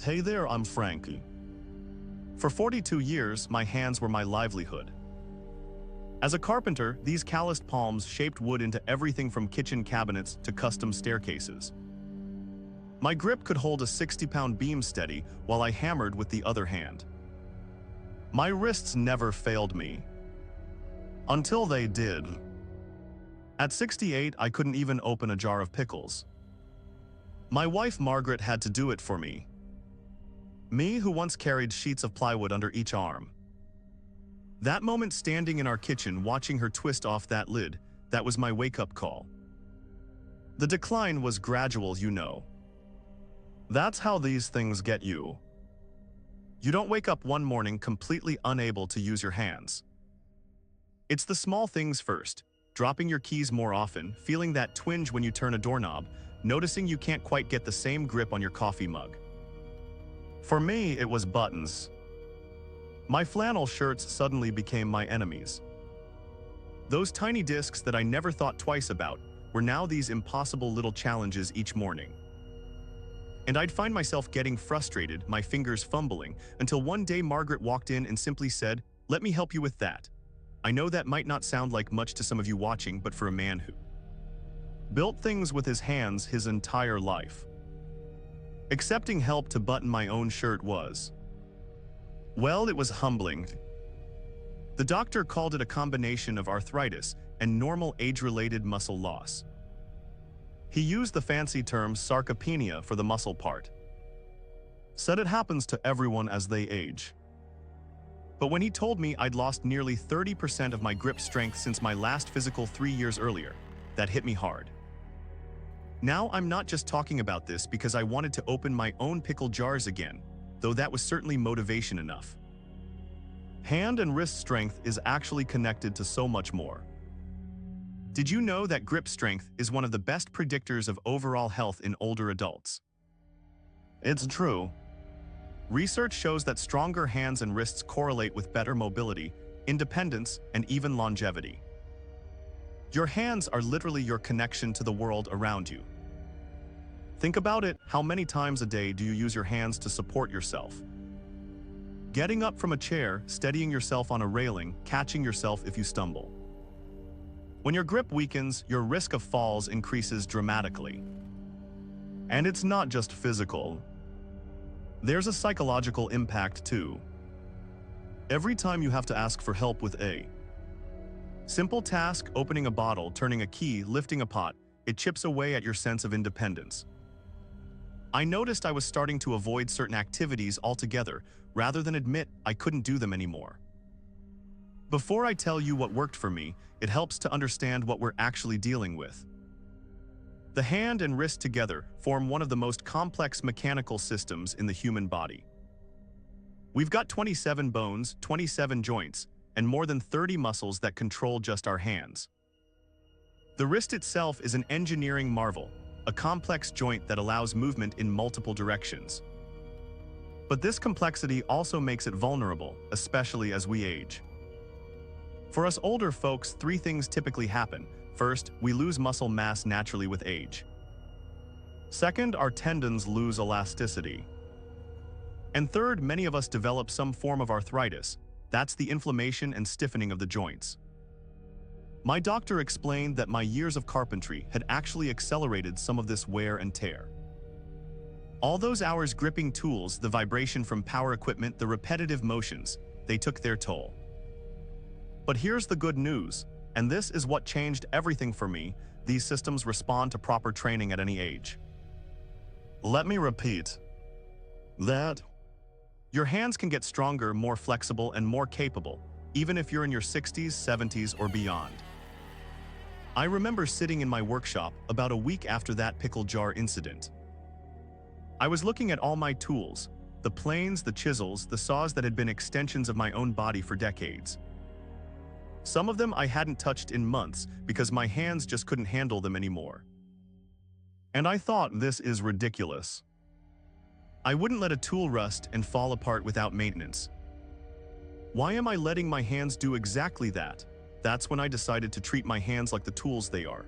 Hey there, I'm Frankie. For 42 years, my hands were my livelihood. As a carpenter, these calloused palms shaped wood into everything from kitchen cabinets to custom staircases. My grip could hold a 60-pound beam steady while I hammered with the other hand. My wrists never failed me. Until they did. At 68, I couldn't even open a jar of pickles. My wife Margaret had to do it for me. Me, who once carried sheets of plywood under each arm. That moment standing in our kitchen watching her twist off that lid, that was my wake-up call. The decline was gradual, you know. That's how these things get you. You don't wake up one morning completely unable to use your hands. It's the small things first, dropping your keys more often, feeling that twinge when you turn a doorknob, noticing you can't quite get the same grip on your coffee mug. For me, it was buttons. My flannel shirts suddenly became my enemies. Those tiny discs that I never thought twice about were now these impossible little challenges each morning. And I'd find myself getting frustrated, my fingers fumbling, until one day Margaret walked in and simply said, "Let me help you with that." I know that might not sound like much to some of you watching, but for a man who built things with his hands his entire life, accepting help to button my own shirt was, well, it was humbling. The doctor called it a combination of arthritis and normal age-related muscle loss. He used the fancy term sarcopenia for the muscle part. Said it happens to everyone as they age. But when he told me I'd lost nearly 30% of my grip strength since my last physical 3 years earlier, that hit me hard. Now I'm not just talking about this because I wanted to open my own pickle jars again, though that was certainly motivation enough. Hand and wrist strength is actually connected to so much more. Did you know that grip strength is one of the best predictors of overall health in older adults? It's true. Research shows that stronger hands and wrists correlate with better mobility, independence, and even longevity. Your hands are literally your connection to the world around you. Think about it, how many times a day do you use your hands to support yourself? Getting up from a chair, steadying yourself on a railing, catching yourself if you stumble. When your grip weakens, your risk of falls increases dramatically. And it's not just physical. There's a psychological impact too. Every time you have to ask for help with a simple task, opening a bottle, turning a key, lifting a pot, it chips away at your sense of independence. I noticed I was starting to avoid certain activities altogether, rather than admit I couldn't do them anymore. Before I tell you what worked for me, it helps to understand what we're actually dealing with. The hand and wrist together form one of the most complex mechanical systems in the human body. We've got 27 bones, 27 joints, and more than 30 muscles that control just our hands. The wrist itself is an engineering marvel, a complex joint that allows movement in multiple directions. But this complexity also makes it vulnerable, especially as we age. For us older folks, 3 things typically happen. First, we lose muscle mass naturally with age. Second, our tendons lose elasticity. And third, many of us develop some form of arthritis. That's the inflammation and stiffening of the joints. My doctor explained that my years of carpentry had actually accelerated some of this wear and tear. All those hours gripping tools, the vibration from power equipment, the repetitive motions, they took their toll. But here's the good news, and this is what changed everything for me: these systems respond to proper training at any age. Let me repeat that. Your hands can get stronger, more flexible, and more capable, even if you're in your 60s, 70s, or beyond. I remember sitting in my workshop about a week after that pickle jar incident. I was looking at all my tools, the planes, the chisels, the saws that had been extensions of my own body for decades. Some of them I hadn't touched in months because my hands just couldn't handle them anymore. And I thought, this is ridiculous. I wouldn't let a tool rust and fall apart without maintenance. Why am I letting my hands do exactly that? That's when I decided to treat my hands like the tools they are.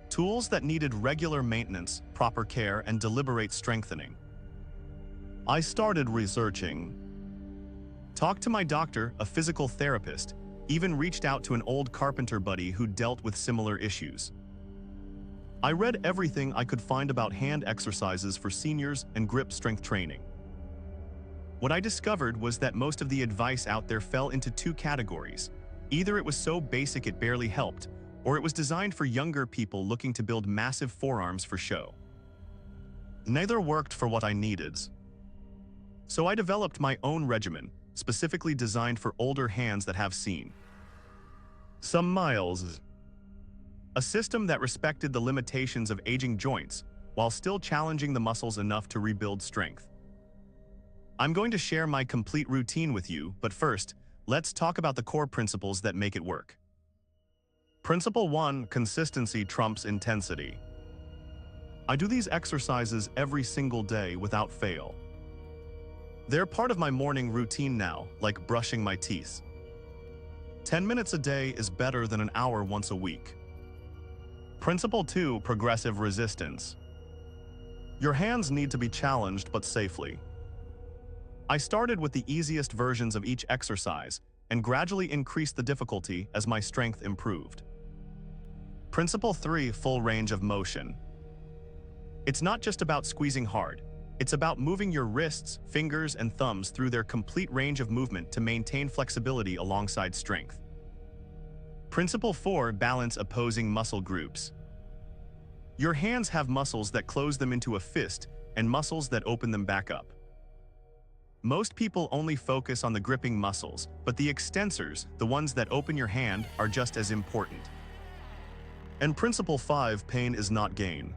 Tools that needed regular maintenance, proper care, and deliberate strengthening. I started researching. Talked to my doctor, a physical therapist, even reached out to an old carpenter buddy who dealt with similar issues. I read everything I could find about hand exercises for seniors and grip strength training. What I discovered was that most of the advice out there fell into two categories. Either it was so basic it barely helped, or it was designed for younger people looking to build massive forearms for show. Neither worked for what I needed. So I developed my own regimen, specifically designed for older hands that have seen some miles. A system that respected the limitations of aging joints, while still challenging the muscles enough to rebuild strength. I'm going to share my complete routine with you, but first, let's talk about the core principles that make it work. Principle 1: consistency trumps intensity. I do these exercises every single day without fail. They're part of my morning routine now, like brushing my teeth. 10 minutes a day is better than an hour once a week. Principle 2: progressive resistance. Your hands need to be challenged, but safely. I started with the easiest versions of each exercise and gradually increased the difficulty as my strength improved. Principle 3: full range of motion. It's not just about squeezing hard. It's about moving your wrists, fingers, and thumbs through their complete range of movement to maintain flexibility alongside strength. Principle 4: balance opposing muscle groups. Your hands have muscles that close them into a fist and muscles that open them back up. Most people only focus on the gripping muscles, but the extensors, the ones that open your hand, are just as important. And Principle 5: pain is not gain.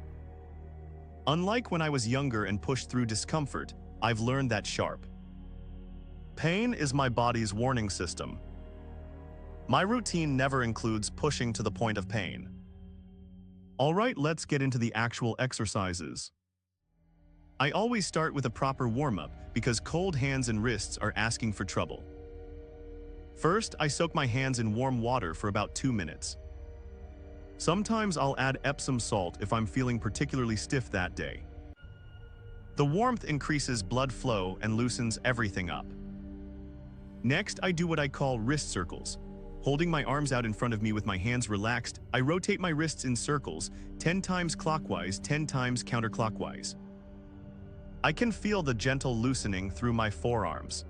Unlike when I was younger and pushed through discomfort, I've learned that sharp. Pain is my body's warning system. My routine never includes pushing to the point of pain. All right, let's get into the actual exercises. I always start with a proper warm-up because cold hands and wrists are asking for trouble. First, I soak my hands in warm water for about 2 minutes. Sometimes I'll add Epsom salt if I'm feeling particularly stiff that day. The warmth increases blood flow and loosens everything up. Next, I do what I call wrist circles. Holding my arms out in front of me with my hands relaxed, I rotate my wrists in circles, 10 times clockwise, 10 times counterclockwise. I can feel the gentle loosening through my forearms.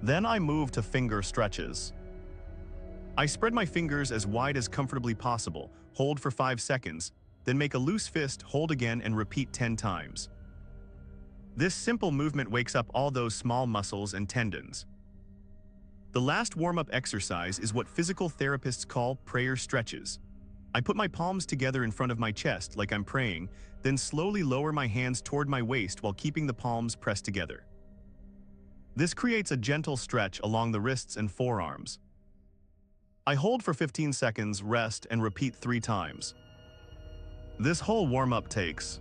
Then I move to finger stretches. I spread my fingers as wide as comfortably possible, hold for 5 seconds, then make a loose fist, hold again, and repeat 10 times. This simple movement wakes up all those small muscles and tendons. The last warm-up exercise is what physical therapists call prayer stretches. I put my palms together in front of my chest like I'm praying, then slowly lower my hands toward my waist while keeping the palms pressed together. This creates a gentle stretch along the wrists and forearms. I hold for 15 seconds, rest, and repeat 3 times. This whole warm-up takes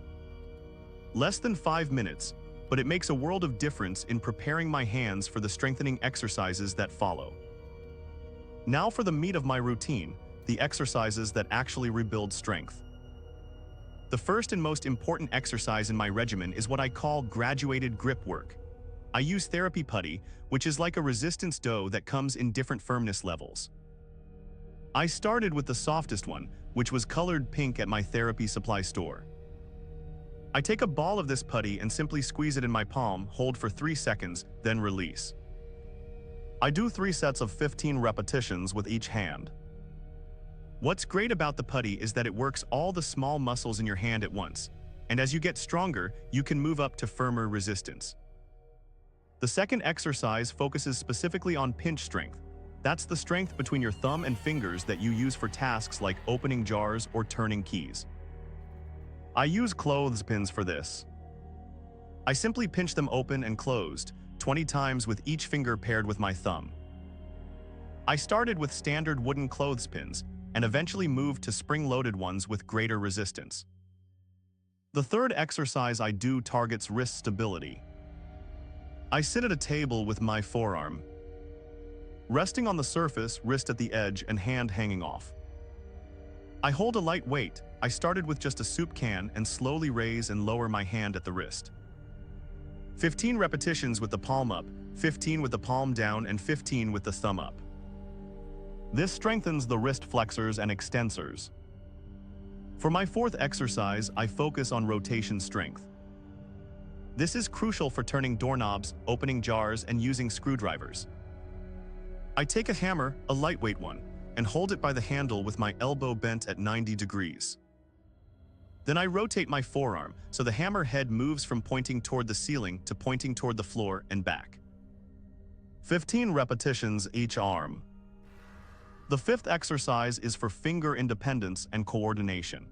less than 5 minutes, but it makes a world of difference in preparing my hands for the strengthening exercises that follow. Now for the meat of my routine, the exercises that actually rebuild strength. The first and most important exercise in my regimen is what I call graduated grip work. I use therapy putty, which is like a resistance dough that comes in different firmness levels. I started with the softest one, which was colored pink at my therapy supply store. I take a ball of this putty and simply squeeze it in my palm, hold for 3 seconds, then release. I do 3 sets of 15 repetitions with each hand. What's great about the putty is that it works all the small muscles in your hand at once, and as you get stronger, you can move up to firmer resistance. The second exercise focuses specifically on pinch strength. That's the strength between your thumb and fingers that you use for tasks like opening jars or turning keys. I use clothespins for this. I simply pinch them open and closed, 20 times with each finger paired with my thumb. I started with standard wooden clothespins, and eventually moved to spring-loaded ones with greater resistance. The third exercise I do targets wrist stability. I sit at a table with my forearm resting on the surface, wrist at the edge, and hand hanging off. I hold a light weight. I started with just a soup can and slowly raise and lower my hand at the wrist. 15 repetitions with the palm up, 15 with the palm down, and 15 with the thumb up. This strengthens the wrist flexors and extensors. For my fourth exercise, I focus on rotation strength. This is crucial for turning doorknobs, opening jars, and using screwdrivers. I take a hammer, a lightweight one, and hold it by the handle with my elbow bent at 90 degrees. Then I rotate my forearm so the hammer head moves from pointing toward the ceiling to pointing toward the floor and back. 15 repetitions each arm. The fifth exercise is for finger independence and coordination.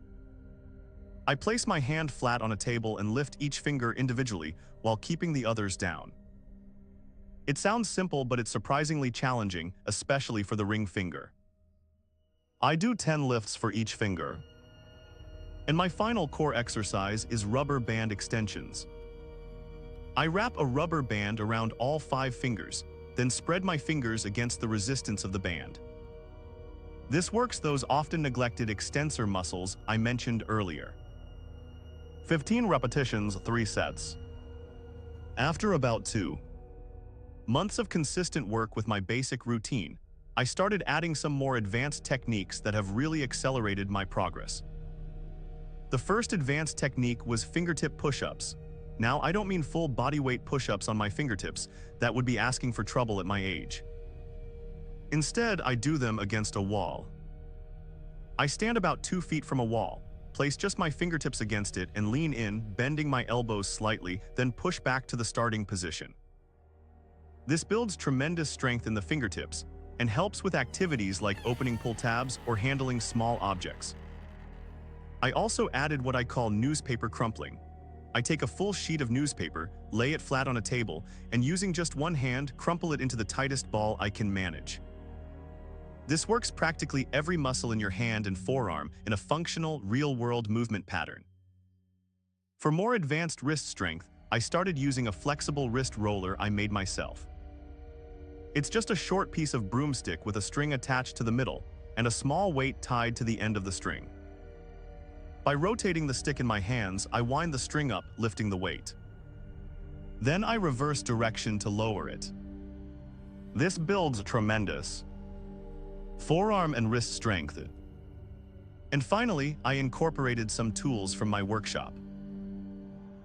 I place my hand flat on a table and lift each finger individually while keeping the others down. It sounds simple, but it's surprisingly challenging, especially for the ring finger. I do 10 lifts for each finger. And my final core exercise is rubber band extensions. I wrap a rubber band around all 5 fingers, then spread my fingers against the resistance of the band. This works those often neglected extensor muscles I mentioned earlier. 15 repetitions, 3 sets. After about 2 months of consistent work with my basic routine, I started adding some more advanced techniques that have really accelerated my progress. The first advanced technique was fingertip push-ups. Now, I don't mean full bodyweight push-ups on my fingertips. That would be asking for trouble at my age. Instead, I do them against a wall. I stand about 2 feet from a wall, place just my fingertips against it and lean in, bending my elbows slightly, then push back to the starting position. This builds tremendous strength in the fingertips and helps with activities like opening pull tabs or handling small objects. I also added what I call newspaper crumpling. I take a full sheet of newspaper, lay it flat on a table, and using just one hand, crumple it into the tightest ball I can manage. This works practically every muscle in your hand and forearm in a functional, real-world movement pattern. For more advanced wrist strength, I started using a flexible wrist roller I made myself. It's just a short piece of broomstick with a string attached to the middle and a small weight tied to the end of the string. By rotating the stick in my hands, I wind the string up, lifting the weight. Then I reverse direction to lower it. This builds tremendous forearm and wrist strength. And finally, I incorporated some tools from my workshop.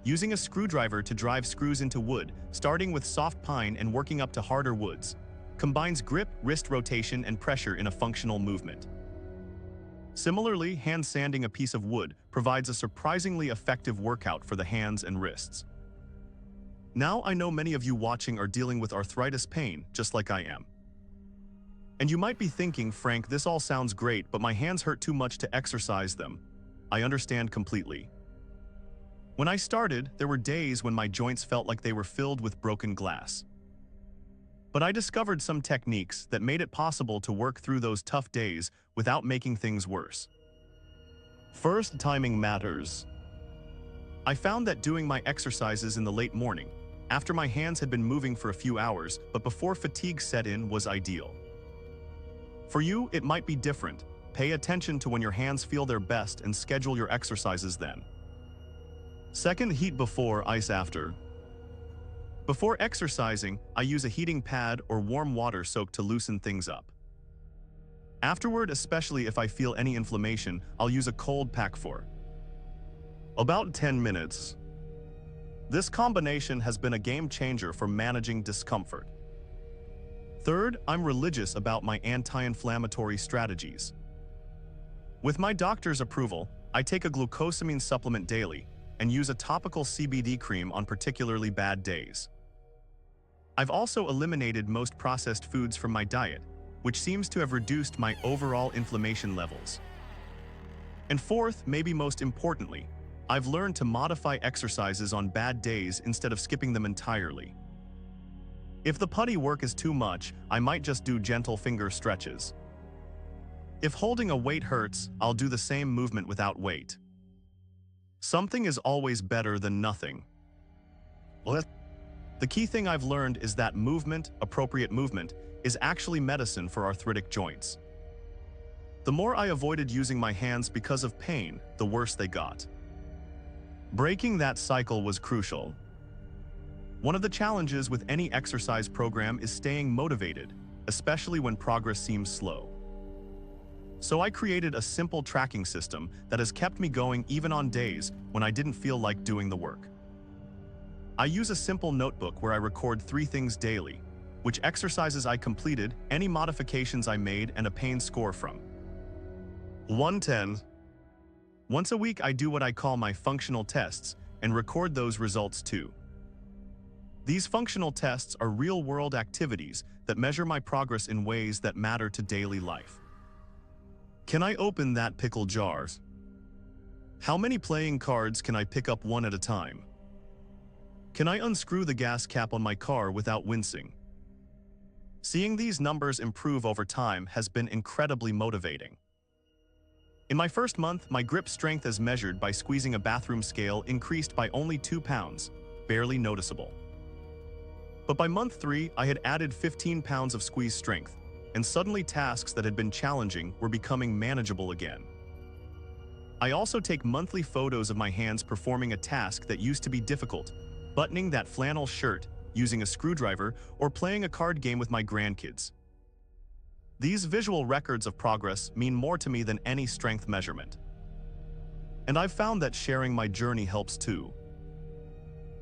Using a screwdriver to drive screws into wood, starting with soft pine and working up to harder woods, combines grip, wrist rotation, and pressure in a functional movement. Similarly, hand sanding a piece of wood provides a surprisingly effective workout for the hands and wrists. Now I know many of you watching are dealing with arthritis pain, just like I am. And you might be thinking, Frank, this all sounds great, but my hands hurt too much to exercise them. I understand completely. When I started, there were days when my joints felt like they were filled with broken glass. But I discovered some techniques that made it possible to work through those tough days without making things worse. First, timing matters. I found that doing my exercises in the late morning, after my hands had been moving for a few hours, but before fatigue set in, was ideal. For you, it might be different. Pay attention to when your hands feel their best and schedule your exercises then. Second, heat before, ice after. Before exercising, I use a heating pad or warm water soak to loosen things up. Afterward, especially if I feel any inflammation, I'll use a cold pack for about 10 minutes. This combination has been a game changer for managing discomfort. Third, I'm religious about my anti-inflammatory strategies. With my doctor's approval, I take a glucosamine supplement daily and use a topical CBD cream on particularly bad days. I've also eliminated most processed foods from my diet, which seems to have reduced my overall inflammation levels. And fourth, maybe most importantly, I've learned to modify exercises on bad days instead of skipping them entirely. If the putty work is too much, I might just do gentle finger stretches. If holding a weight hurts, I'll do the same movement without weight. Something is always better than nothing. The key thing I've learned is that movement, appropriate movement, is actually medicine for arthritic joints. The more I avoided using my hands because of pain, the worse they got. Breaking that cycle was crucial. One of the challenges with any exercise program is staying motivated, especially when progress seems slow. So I created a simple tracking system that has kept me going even on days when I didn't feel like doing the work. I use a simple notebook where I record 3 things daily: which exercises I completed, any modifications I made, and a pain score from 1-10. Once a week I do what I call my functional tests and record those results too. These functional tests are real-world activities that measure my progress in ways that matter to daily life. Can I open that pickle jar? How many playing cards can I pick up one at a time? Can I unscrew the gas cap on my car without wincing? Seeing these numbers improve over time has been incredibly motivating. In my first month, my grip strength as measured by squeezing a bathroom scale increased by only 2 pounds, barely noticeable. But by month 3, I had added 15 pounds of squeeze strength, and suddenly tasks that had been challenging were becoming manageable again. I also take monthly photos of my hands performing a task that used to be difficult: buttoning that flannel shirt, using a screwdriver, or playing a card game with my grandkids. These visual records of progress mean more to me than any strength measurement. And I've found that sharing my journey helps too.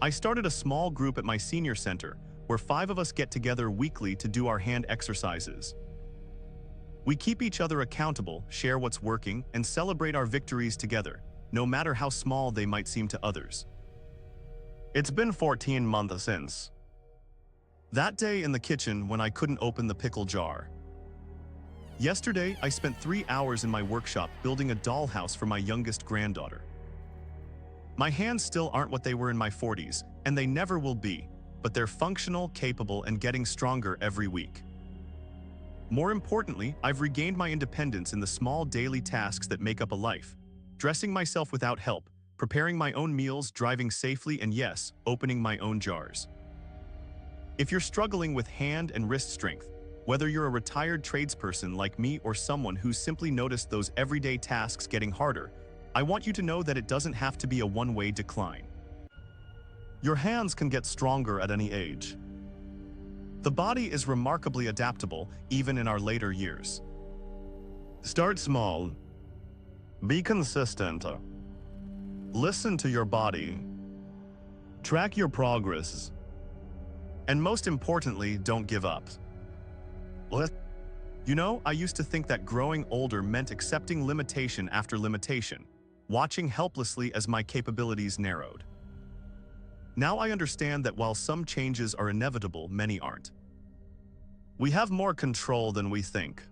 I started a small group at my senior center where 5 of us get together weekly to do our hand exercises. We keep each other accountable, share what's working, and celebrate our victories together, no matter how small they might seem to others. It's been 14 months since that day in the kitchen when I couldn't open the pickle jar. Yesterday, I spent 3 hours in my workshop building a dollhouse for my youngest granddaughter. My hands still aren't what they were in my 40s, and they never will be, but they're functional, capable, and getting stronger every week. More importantly, I've regained my independence in the small daily tasks that make up a life: dressing myself without help, preparing my own meals, driving safely, and yes, opening my own jars. If you're struggling with hand and wrist strength, whether you're a retired tradesperson like me or someone who's simply noticed those everyday tasks getting harder, I want you to know that it doesn't have to be a one-way decline. Your hands can get stronger at any age. The body is remarkably adaptable, even in our later years. Start small. Be consistent. Listen to your body. Track your progress. And most importantly, don't give up. You know, I used to think that growing older meant accepting limitation after limitation, watching helplessly as my capabilities narrowed. Now I understand that while some changes are inevitable, many aren't. We have more control than we think.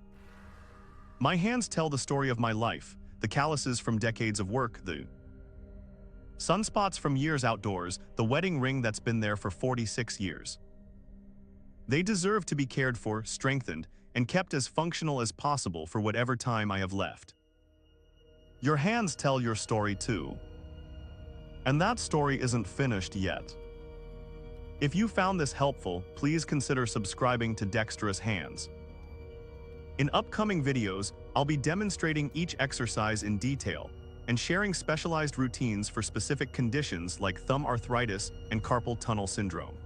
My hands tell the story of my life: the calluses from decades of work, the sunspots from years outdoors, the wedding ring that's been there for 46 years. They deserve to be cared for, strengthened, and kept as functional as possible for whatever time I have left. Your hands tell your story too. And that story isn't finished yet. If you found this helpful, please consider subscribing to Dexterous Hands. In upcoming videos, I'll be demonstrating each exercise in detail and sharing specialized routines for specific conditions like thumb arthritis and carpal tunnel syndrome.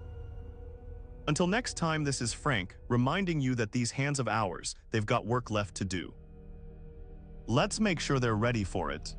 Until next time, this is Frank, reminding you that these hands of ours, they've got work left to do. Let's make sure they're ready for it.